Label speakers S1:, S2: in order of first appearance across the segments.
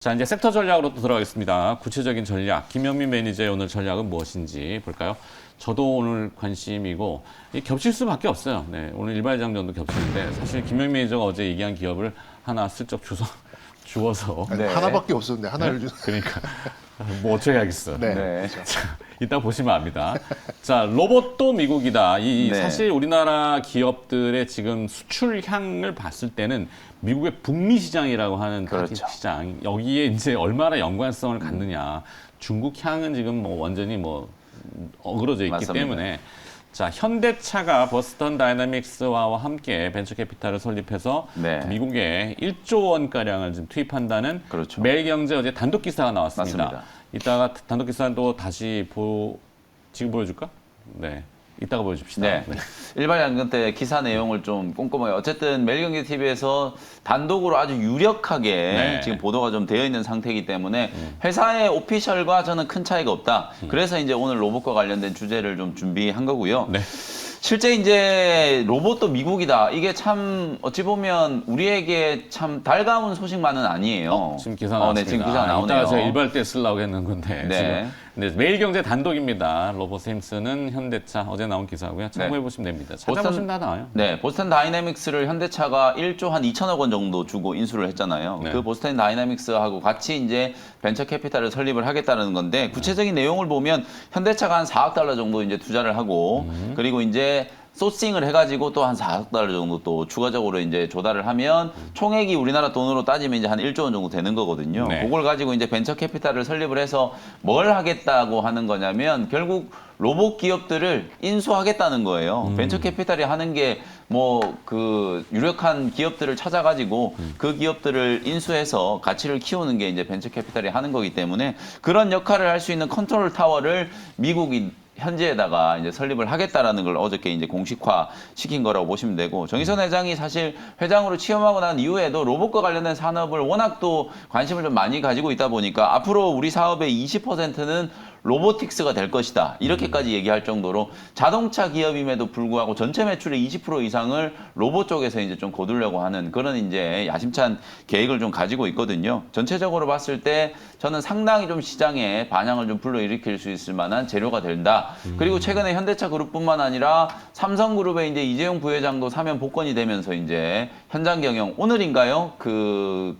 S1: 자, 이제 섹터 전략으로 또 들어가겠습니다. 구체적인 전략, 김영민 매니저의 오늘 전략은 무엇인지 볼까요? 저도 오늘 관심이고 겹칠 수밖에 없어요. 네, 오늘 일발장전도 겹치는데 사실 김영민 매니저가 어제 얘기한 기업을 하나 슬쩍 주워서
S2: 아니,
S3: 네.
S2: 하나밖에 없었는데 하나를 주.
S1: 그러니까 뭐 어떻게 하겠어.
S2: 네.
S3: 네.
S1: 자, 이따 보시면 압니다. 자, 로봇도 미국이다.
S3: 네.
S1: 사실 우리나라 기업들의 지금 수출향을 봤을 때는 미국의 북미 시장이라고 하는
S3: 그렇죠.
S1: 타깃 시장, 여기에 이제 얼마나 연관성을 갖느냐. 중국 향은 지금 뭐 완전히 뭐 어그러져 있기
S3: 맞습니다.
S1: 때문에 자, 현대차가 버스턴 다이나믹스와 함께 벤처 캐피탈을 설립해서
S3: 네.
S1: 미국에 1조 원가량을 지금 투입한다는
S3: 그렇죠.
S1: 매일경제 어제 단독 기사가 나왔습니다.
S3: 맞습니다.
S1: 이따가 단독 기사도 다시 지금 보여줄까? 네. 이따가 보여줍시다.
S3: 네. 일발양근 때 기사 내용을 좀 꼼꼼하게 어쨌든 매일경제TV에서 단독으로 아주 유력하게
S1: 네.
S3: 지금 보도가 좀 되어 있는 상태이기 때문에 회사의 오피셜과 저는 큰 차이가 없다. 그래서 이제 오늘 로봇과 관련된 주제를 좀 준비한 거고요.
S1: 네.
S3: 실제 이제 로봇도 미국이다. 이게 참 어찌 보면 우리에게 참 달가운 소식만은 아니에요.
S1: 지금 기사 나왔습니다.
S3: 네, 지금 기사 나오네요.
S1: 이따가 제가 일발 때 쓰려고 했는 건데
S3: 네.
S1: 지금 네, 매일경제 단독입니다. 로봇햄스는 현대차 어제 나온 기사고요. 참고해 보시면 됩니다. 찾아보시면 다 나와요.
S3: 네, 보스턴 다이내믹스를 현대차가 1조 한 2천억 원 정도 주고 인수를 했잖아요.
S1: 네.
S3: 그 보스턴 다이내믹스하고 같이 이제 벤처 캐피탈을 설립을 하겠다는 건데 구체적인 내용을 보면 현대차가 한 4억 달러 정도 이제 투자를 하고 그리고 이제 소싱을 해가지고 또 한 4억 달러 정도 또 추가적으로 이제 조달을 하면 총액이 우리나라 돈으로 따지면 이제 한 1조 원 정도 되는 거거든요.
S1: 네.
S3: 그걸 가지고 이제 벤처 캐피탈을 설립을 해서 뭘 하겠다고 하는 거냐면 결국 로봇 기업들을 인수하겠다는 거예요. 벤처 캐피탈이 하는 게 뭐 그 유력한 기업들을 찾아가지고 그 기업들을 인수해서 가치를 키우는 게 이제 벤처 캐피탈이 하는 거기 때문에 그런 역할을 할 수 있는 컨트롤 타워를 미국이 현지에다가 이제 설립을 하겠다라는 걸 어저께 이제 공식화 시킨 거라고 보시면 되고 정의선 회장이 사실 회장으로 취임하고 난 이후에도 로봇과 관련된 산업을 워낙 또 관심을 좀 많이 가지고 있다 보니까 앞으로 우리 사업의 20%는 로보틱스가 될 것이다. 이렇게까지 얘기할 정도로 자동차 기업임에도 불구하고 전체 매출의 20% 이상을 로봇 쪽에서 이제 좀 거두려고 하는 그런 이제 야심찬 계획을 좀 가지고 있거든요. 전체적으로 봤을 때 저는 상당히 좀 시장에 반향을 좀 불러일으킬 수 있을 만한 재료가 된다. 그리고 최근에 현대차 그룹뿐만 아니라 삼성그룹의 이제 이재용 부회장도 사면 복권이 되면서 이제 현장 경영 오늘인가요? 그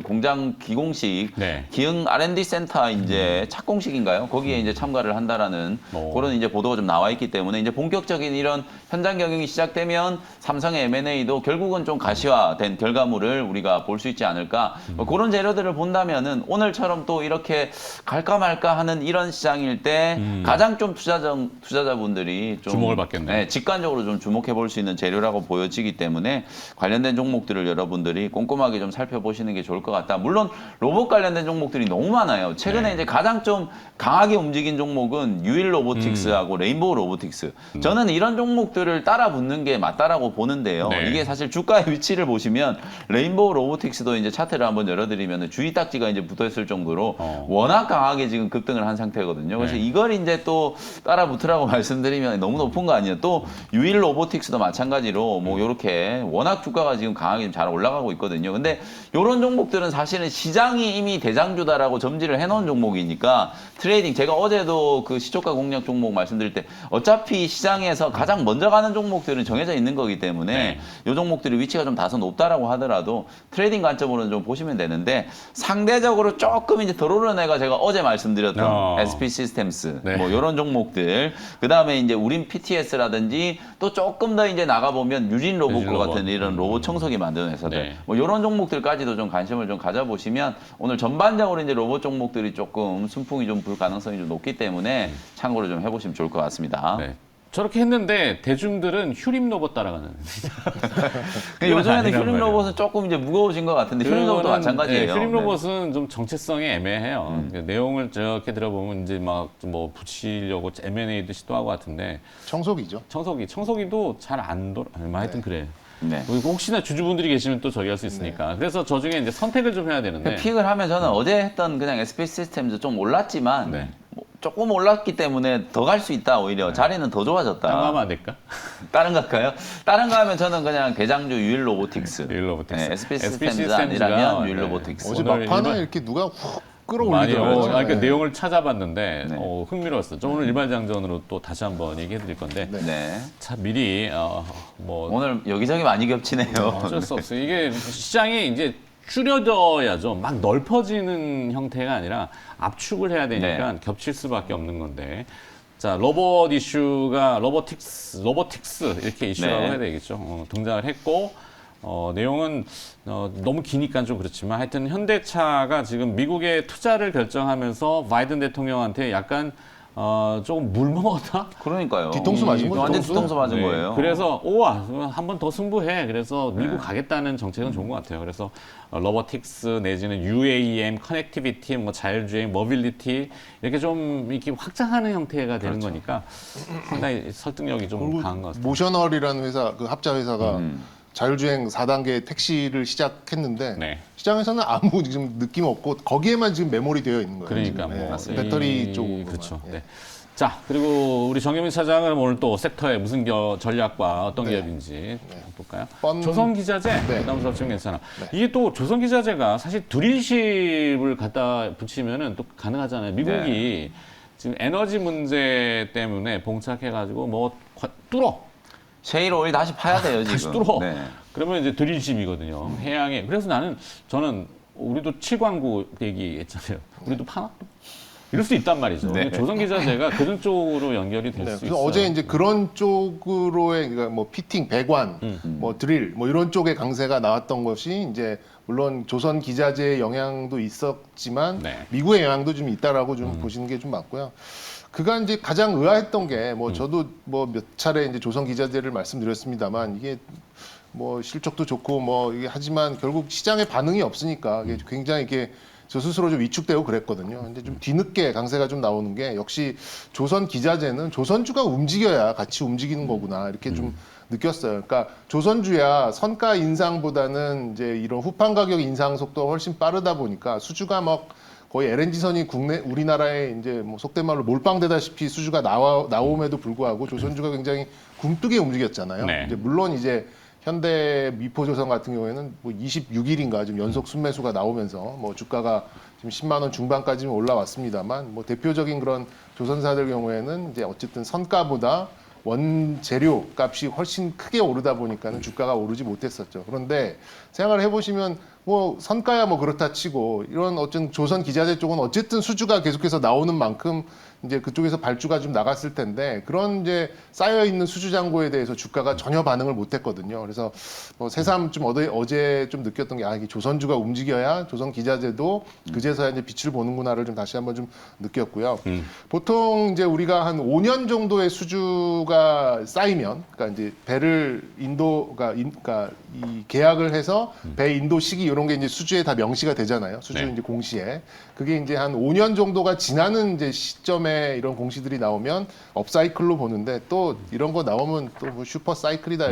S3: 공장 기공식
S1: 네.
S3: 기흥 R&D 센터 이제 착공식인가요? 거기에 이제 참가를 한다라는 그런 이제 보도가 좀 나와 있기 때문에 이제 본격적인 이런 현장 경영이 시작되면 삼성의 M&A도 결국은 좀 가시화된 결과물을 우리가 볼 수 있지 않을까? 그런 재료들을 본다면은 오늘처럼 또 이렇게 갈까 말까 하는 이런 시장일 때 가장 좀 투자자분들이 좀
S1: 주목을 받겠네요.
S3: 네, 직관적으로 좀 주목해 볼 수 있는 재료라고 보여지기 때문에 관련된 종목들을 여러분들이 꼼꼼하게 좀 살펴보시는 게 좋을 것 같다. 물론 로봇 관련된 종목들이 너무 많아요. 최근에
S1: 네.
S3: 이제 가장 좀 강하게 움직인 종목은 유일 로보틱스하고 레인보우 로보틱스. 저는 이런 종목들을 따라 붙는 게 맞다라고 보는데요.
S1: 네.
S3: 이게 사실 주가의 위치를 보시면 레인보우 로보틱스도 이제 차트를 한번 열어드리면 주의 딱지가 이제 붙어 있을 정도로 워낙 강하게 지금 급등을 한 상태거든요. 그래서
S1: 네.
S3: 이걸 이제 또 따라 붙으라고 말씀드리면 너무 높은 거 아니에요. 또 유일 로보틱스도 마찬가지로 뭐 이렇게 워낙 주가가 지금 강하게 잘 올라가고 있거든요. 근데 이런 종목들은 사실은 시장이 이미 대장주다라고 점지를 해놓은 종목이니까 트레이딩 제가 어제도 그 시초가 공략 종목 말씀드릴 때 어차피 시장에서 가장 먼저 가는 종목들은 정해져 있는 거기 때문에
S1: 네.
S3: 이 종목들이 위치가 좀 다소 높다라고 하더라도 트레이딩 관점으로는 좀 보시면 되는데 상대적으로 조금 이제 덜 오른 애가 제가 어제 말씀드렸던 SP 시스템스
S1: 네.
S3: 뭐 이런 종목들 그 다음에 이제 우린 PTS라든지 또 조금 더 이제 나가 보면 유진 로봇과
S1: 유진 로봇.
S3: 같은 이런 로봇 청소기 만드는 회사들
S1: 네.
S3: 뭐 이런 종목들까지도 좀 관심을 좀 가져보시면 오늘 전반적으로 이제 로봇 종목들이 조금 순풍이 좀 불 가능성이 좀 높기 때문에 참고를 좀 해보시면 좋을 것 같습니다.
S1: 네. 저렇게 했는데 대중들은 휴림 로봇 따라가는.
S3: 근데 요즘에는
S1: 아니란
S3: 휴림
S1: 말이에요.
S3: 로봇은 조금 이제 무거워진 것 같은데 휴림 로봇도
S1: 그거는,
S3: 마찬가지예요.
S1: 네, 휴림
S3: 네.
S1: 로봇은 좀 정체성이 애매해요. 내용을 저렇게 들어보면 이제 막 뭐 붙이려고 M&A도 시도하고 같은데
S2: 청소기죠.
S1: 청소기도 잘 안 돌아. 하여튼 그래.
S3: 네.
S1: 그리고 혹시나 주주분들이 계시면 또 저기 할 수 있으니까. 그래서 저 중에 이제 선택을 좀 해야 되는데.
S3: 픽을 하면 저는 어제 했던 그냥 SP 시스템도 좀 올랐지만
S1: 네.
S3: 뭐 조금 올랐기 때문에 더 갈 수 있다. 오히려 자리는 더 좋아졌다.
S1: 딴거 하면 안 될까?
S3: 다른 거 할까요? 다른 거 하면 저는 그냥 대장주 유일 로보틱스.
S1: 유일 로보틱스.
S3: 네, SP
S1: SP
S3: 시스템즈 아니라면 유일
S1: 네.
S3: 로보틱스.
S2: 어제
S1: 오늘
S2: 막판에
S1: 일반-
S2: 이렇게 누가 훅
S1: 많이
S2: 끌어올리더라고요.
S1: 그러니까
S2: 네.
S1: 내용을 찾아봤는데
S3: 네.
S1: 흥미로웠어요. 저 오늘 일반장전으로 또 다시 한번 얘기해 드릴 건데
S2: 네.
S3: 네.
S1: 자 미리 뭐
S3: 오늘 여기저기 많이 겹치네요.
S1: 어쩔 수 없어요. 이게 시장이 이제 줄여져야죠. 막 넓어지는 형태가 아니라 압축을 해야 되니까
S3: 네.
S1: 겹칠 수밖에 없는 건데. 자, 로봇 이슈가 로보틱스 이렇게 이슈라고
S3: 네.
S1: 해야 되겠죠. 등장을 했고 내용은 너무 기니까 좀 그렇지만 하여튼 현대차가 지금 미국에 투자를 결정하면서 바이든 대통령한테 약간 조금 물 먹었다?
S3: 그러니까요.
S2: 뒤통수 맞은 거죠.
S3: 완전
S2: 뒤통수.
S3: 뒤통수 맞은
S1: 네.
S3: 거예요.
S1: 그래서 한 번 더 승부해. 그래서 미국
S3: 네.
S1: 가겠다는 정책은 좋은 것 같아요. 그래서 로보틱스 내지는 UAM, 커넥티비티, 뭐 자율주행, 모빌리티 이렇게 좀 이렇게 확장하는 형태가 되는
S3: 그렇죠.
S1: 거니까 상당히 설득력이 좀
S2: 그리고
S1: 강한 것 같아요.
S2: 모셔널이라는 회사, 그 합자 회사가 자율주행 4단계 택시를 시작했는데
S1: 네.
S2: 시장에서는 아무 지금 느낌 없고 거기에만 지금 메모리 되어 있는 거예요.
S1: 그러니까
S2: 지금.
S1: 뭐
S2: 네. 배터리 쪽으로
S1: 그렇죠. 네. 자 그리고 우리 정경민 차장은 오늘 또 섹터에 무슨 전략과 어떤
S2: 네.
S1: 기업인지 볼까요?
S2: 뻔-
S1: 조선기자재
S2: 네.
S1: 부담스럽 지금 괜찮아. 이게 또 조선기자재가 사실 드릴십을 갖다 붙이면은 또 가능하잖아요. 미국이 지금 에너지 문제 때문에 봉착해가지고 뭐 뚫어.
S3: 셰일 오일 다시 파야 돼요, 지금.
S1: 다시 뚫어.
S3: 네.
S1: 그러면 이제 드릴십이거든요. 해양에. 그래서 저는 우리도 7광구 얘기했잖아요. 우리도 파나? 이럴 수 있단 말이죠.
S3: 네.
S1: 조선기자재가 그런 쪽으로 연결이 될
S2: 네,
S1: 수
S2: 그래서
S1: 있어요.
S2: 어제 이제 그런 쪽으로의 그러니까 뭐 피팅, 배관, 뭐 드릴, 뭐 이런 쪽의 강세가 나왔던 것이 이제 물론 조선 기자재의 영향도 있었지만
S1: 네.
S2: 미국의 영향도 좀 있다라고 좀 보시는 게 좀 맞고요. 그가 이제 가장 의아했던 게 뭐 저도 뭐 몇 차례 이제 조선 기자재를 말씀드렸습니다만 이게 뭐 실적도 좋고 뭐 이게 하지만 결국 시장에 반응이 없으니까 이게 굉장히 이게 저 스스로 좀 위축되고 그랬거든요. 근데 좀 뒤늦게 강세가 좀 나오는 게 역시 조선 기자재는 조선주가 움직여야 같이 움직이는 거구나 이렇게 좀 느꼈어요. 그러니까 조선주야 선가 인상보다는 이제 이런 후판 가격 인상 속도가 훨씬 빠르다 보니까 수주가 막 거의 LNG선이 우리나라에 이제 뭐 속된 말로 몰빵되다시피 수주가 나옴에도 불구하고 조선주가 굉장히 굼뜨게 움직였잖아요.
S1: 네.
S2: 이제 물론 이제 현대 미포조선 같은 경우에는 뭐 26일인가 지금 연속 순매수가 나오면서 뭐 주가가 지금 10만 원 중반까지는 올라왔습니다만 뭐 대표적인 그런 조선사들 경우에는 이제 어쨌든 선가보다 원재료 값이 훨씬 크게 오르다 보니까는 주가가 오르지 못했었죠. 그런데 생각을 해보시면 뭐 선가야 뭐 그렇다 치고 이런 어쨌든 조선 기자재 쪽은 어쨌든 수주가 계속해서 나오는 만큼 이제 그쪽에서 발주가 좀 나갔을 텐데 그런 이제 쌓여 있는 수주 잔고에 대해서 주가가 전혀 반응을 못했거든요. 그래서 뭐 새삼 좀 어제 좀 느꼈던 게 이게 조선주가 움직여야 조선 기자재도 그제서야 이제 빛을 보는구나를 좀 다시 한번 좀 느꼈고요. 보통 이제 우리가 한 5년 정도의 수주가 쌓이면, 그러니까 이제 배를 그러니까 이 계약을 해서 배 인도 시기 이런 게 이제 수주에 다 명시가 되잖아요. 수주
S1: 네.
S2: 이제 공시에. 그게 이제 한 5년 정도가 지나는 이제 시점에 이런 공시들이 나오면 업사이클로 보는데 또 이런 거 나오면 또 뭐 슈퍼 사이클이다.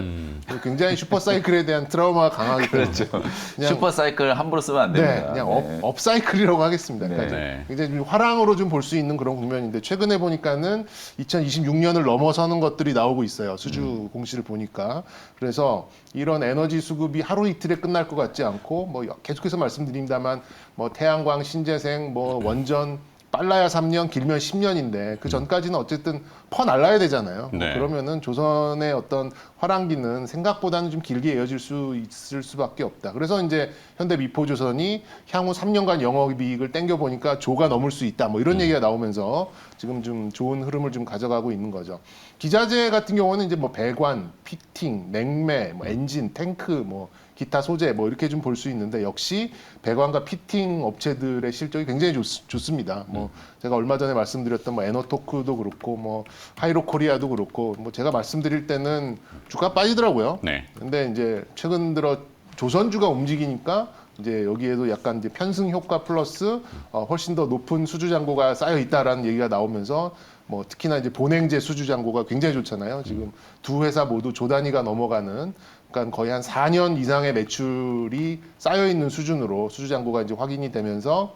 S2: 굉장히 슈퍼 사이클에 대한 트라우마가 강하기 때문에.
S3: 그렇죠.
S2: 그냥-
S3: 슈퍼 사이클 함부로 쓰면 안
S2: 네,
S3: 됩니다.
S2: 그냥 업사이클이라고 하겠습니다. 그러니까
S1: 네.
S2: 이제 굉장히 좀 화랑으로 좀 볼 수 있는 그런 국면인데 최근에 보니까는 2026년을 넘어서는 것들이 나오고 있어요. 수주 공시를 보니까. 그래서 이런 에너지 수급이 하루 이틀에 끝날 것 같지 않고 뭐 계속해서 말씀드립니다만 뭐 태양광, 신재생, 뭐 원전 빨라야 3년, 길면 10년인데 그 전까지는 어쨌든 퍼 날라야 되잖아요.
S1: 네.
S2: 그러면은 조선의 어떤 화랑기는 생각보다는 좀 길게 이어질 수 있을 수밖에 없다. 그래서 이제 현대 미포조선이 향후 3년간 영업이익을 땡겨 보니까 조가 넘을 수 있다. 뭐 이런 얘기가 나오면서 지금 좀 좋은 흐름을 좀 가져가고 있는 거죠. 기자재 같은 경우는 이제 뭐 배관, 피팅, 냉매, 뭐 엔진, 탱크, 뭐 기타 소재 뭐 이렇게 좀 볼 수 있는데 역시 배관과 피팅 업체들의 실적이 굉장히 좋습니다. 뭐 제가 얼마 전에 말씀드렸던 뭐 에너토크도 그렇고 뭐 하이로코리아도 그렇고 뭐 제가 말씀드릴 때는 주가 빠지더라고요.
S1: 네.
S2: 근데 이제 최근 들어 조선주가 움직이니까 이제 여기에도 약간 이제 편승 효과 플러스 훨씬 더 높은 수주 잔고가 쌓여 있다라는 얘기가 나오면서 뭐 특히나 이제 본행제 수주 잔고가 굉장히 좋잖아요. 지금 두 회사 모두 조 단위가 넘어가는 그러니까 거의 한 4년 이상의 매출이 쌓여 있는 수준으로 수주 잔고가 이제 확인이 되면서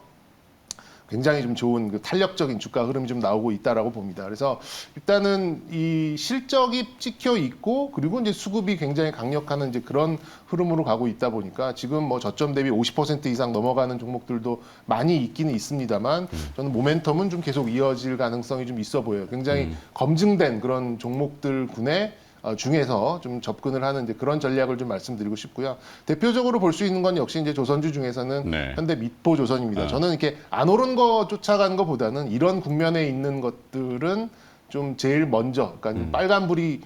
S2: 굉장히 좀 좋은 그 탄력적인 주가 흐름이 좀 나오고 있다라고 봅니다. 그래서 일단은 이 실적이 찍혀 있고 그리고 이제 수급이 굉장히 강력한 이제 그런 흐름으로 가고 있다 보니까 지금 뭐 저점 대비 50% 이상 넘어가는 종목들도 많이 있기는 있습니다만 저는 모멘텀은 좀 계속 이어질 가능성이 좀 있어 보여요. 굉장히 검증된 그런 종목들군에 중에서 좀 접근을 하는 이제 그런 전략을 좀 말씀드리고 싶고요. 대표적으로 볼 수 있는 건 역시 이제 조선주 중에서는
S1: 네.
S2: 현대 미포조선입니다. 저는 이렇게 안 오른 거 쫓아가는 것보다는 이런 국면에 있는 것들은 좀 제일 먼저, 그러니까 빨간불이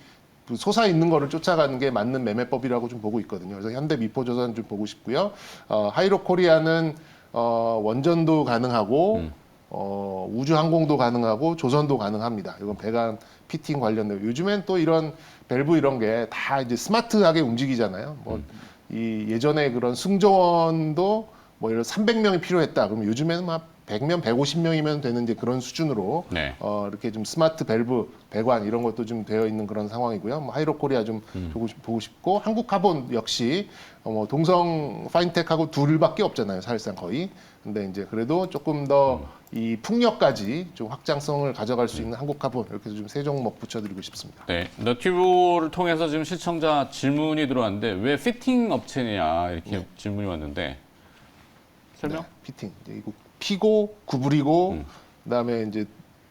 S2: 솟아 있는 거를 쫓아가는 게 맞는 매매법이라고 좀 보고 있거든요. 그래서 현대 미포조선 좀 보고 싶고요. 하이로코리아는 원전도 가능하고 우주항공도 가능하고 조선도 가능합니다. 이건 배관 피팅 관련된 요즘엔 또 이런 밸브 이런 게 다 이제 스마트하게 움직이잖아요. 뭐 이 예전에 그런 승조원도 뭐 이런 300명이 필요했다. 그러면 요즘에는 막 100명, 150명이면 되는 이제 그런 수준으로
S1: 네.
S2: 이렇게 좀 스마트 밸브, 배관 이런 것도 좀 되어 있는 그런 상황이고요. 뭐 하이로코리아 좀 보고 싶고 한국카본 역시 뭐 동성 파인텍하고 둘밖에 없잖아요. 사실상 거의. 근데 이제 그래도 조금 더 이 풍력까지 좀 확장성을 가져갈 수 있는 한국카본 이렇게 해서 좀 세 종목 붙여드리고 싶습니다.
S1: 네, 너튜브를 통해서 지금 시청자 질문이 들어왔는데 왜 피팅 업체냐 이렇게 질문이 왔는데 설명?
S2: 네, 피팅. 이제 이거 피고 구부리고 그다음에 이제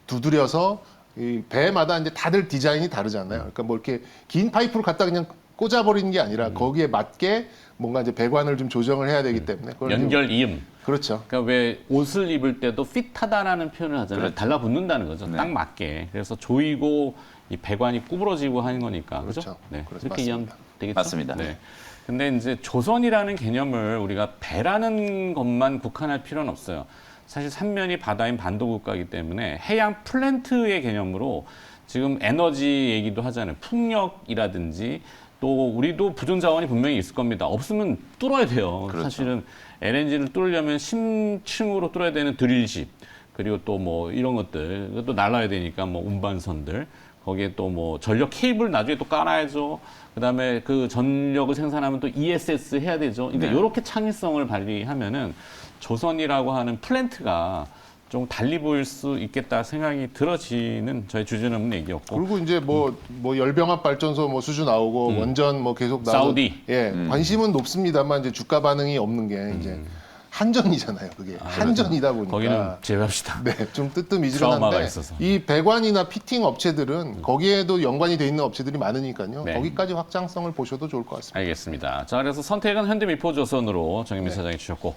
S2: 두드려서 이 배마다 이제 다들 디자인이 다르잖아요. 그러니까 뭐 이렇게 긴 파이프를 갖다 그냥 꽂아버리는 게 아니라 거기에 맞게 뭔가 이제 배관을 좀 조정을 해야 되기 때문에 그걸 좀-
S1: 연결 이음.
S2: 그렇죠.
S1: 그러니까 왜 옷을 입을 때도 핏하다라는 표현을 하잖아요.
S3: 그렇죠.
S1: 달라붙는다는 거죠.
S3: 네.
S1: 딱 맞게. 그래서 조이고 이 배관이 구부러지고 하는 거니까. 그렇죠?
S2: 그렇죠.
S1: 네.
S2: 그래서
S1: 그렇게
S2: 맞습니다.
S1: 이해되겠죠?
S3: 맞습니다.
S1: 네. 근데 이제 조선이라는 개념을 우리가 배라는 것만 국한할 필요는 없어요. 사실 삼면이 바다인 반도국가이기 때문에 해양 플랜트의 개념으로 지금 에너지 얘기도 하잖아요. 풍력이라든지 또 우리도 부존 자원이 분명히 있을 겁니다. 없으면 뚫어야 돼요.
S3: 그렇죠.
S1: 사실은 LNG를 뚫으려면 심층으로 뚫어야 되는 드릴십 그리고 또 뭐 이런 것들 이것도 날라야 되니까 뭐 운반선들 거기에 또 뭐 전력 케이블 나중에 또 깔아야죠. 그다음에 그 전력을 생산하면 또 ESS 해야 되죠. 그러니까
S3: 네.
S1: 이렇게 창의성을 발휘하면은 조선이라고 하는 플랜트가 좀 달리 보일 수 있겠다 생각이 들어지는 저희 주제는 없는 얘기였고.
S2: 그리고 이제 뭐 열병합 발전소 뭐 수주 나오고 원전 뭐 계속 나오고
S1: 사우디.
S2: 예 관심은 높습니다만 이제 주가 반응이 없는 게 이제 한전이잖아요. 그게 한전이다 보니까
S1: 거기는 제외합시다.
S2: 네, 좀
S1: 트라우마가
S2: 뜨뜻미지근한데
S1: 있어서.
S2: 이 배관이나 피팅 업체들은 거기에도 연관이 돼 있는 업체들이 많으니까요.
S1: 네.
S2: 거기까지 확장성을 보셔도 좋을 것 같습니다.
S1: 알겠습니다. 자, 그래서 선택은 현대미포조선으로 정현민 사장이 주셨고